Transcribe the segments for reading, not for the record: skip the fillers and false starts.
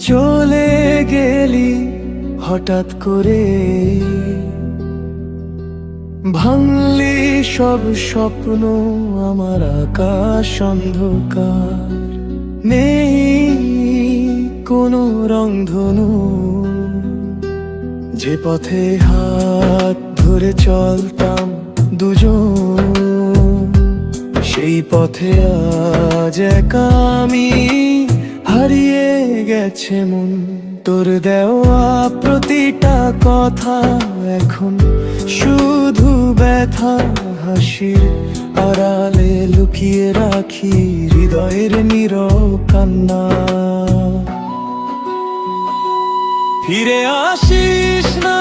চলে গেলি হঠাৎ করে, ভাঙলি সব স্বপ্ন আমার, আকাশ অন্ধকার, নেই কোনো রংধনু। যে পথে হাত ধরে চলতাম দুজন, সেই পথে আজ একা আমি, হারিয়ে গেছে মন। তোর দেওয়া প্রতিটা কথা এখন শুধু ব্যথা, হাসির আড়ালে লুকিয়ে রাখি হৃদয়ের নীরব কান্না। ফিরে আসিস না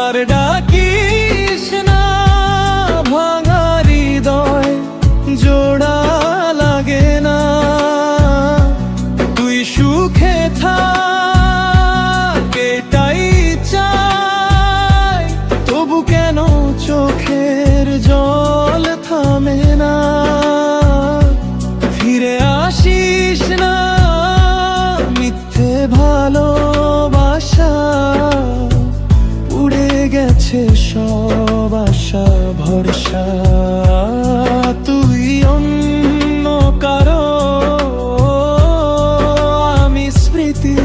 আর ডাকিস না, ভাঙা হৃদয় জোড়া লাগে না। তুই সুখে থাক এটাই চাই, তবু কেন চোখের জল থামে না। ফিরে আসিস না, মিথ্যে ভালোবাসা উড়ে গেছে সব আশা ভরসা। তুই অন্য কারো, আমি স্মৃতি,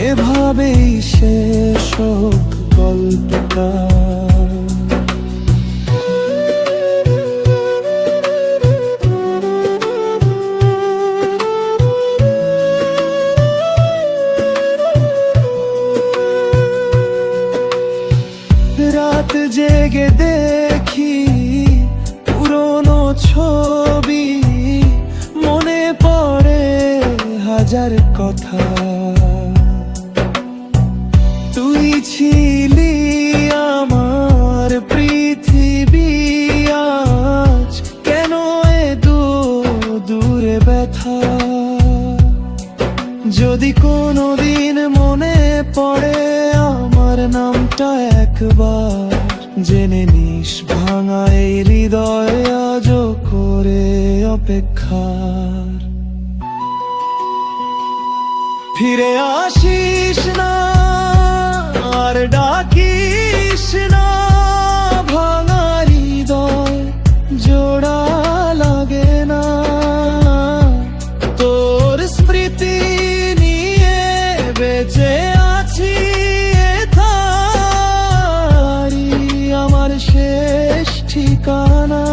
এভাবেই শেষ হোক গল্পটা। রাত জেগে দেখি পুরনো ছবি, মনে পড়ে হাজার কথা। তুই ছিলি আমার পৃথিবী, আজ কেন দূরে ব্যথা। যদি কোনোদিন মনে পড়ে আমার নামটা একবার, জেনে নিস ভাঙা এই হৃদয় আজও করে অপেক্ষার। ফিরে আসিস না আর ডাকিস না, ভাঙা হৃদয় জোড়া লাগে না। তোর স্মৃতি নিয়ে বেঁচে আছি, আমার শেষ ঠিকানা।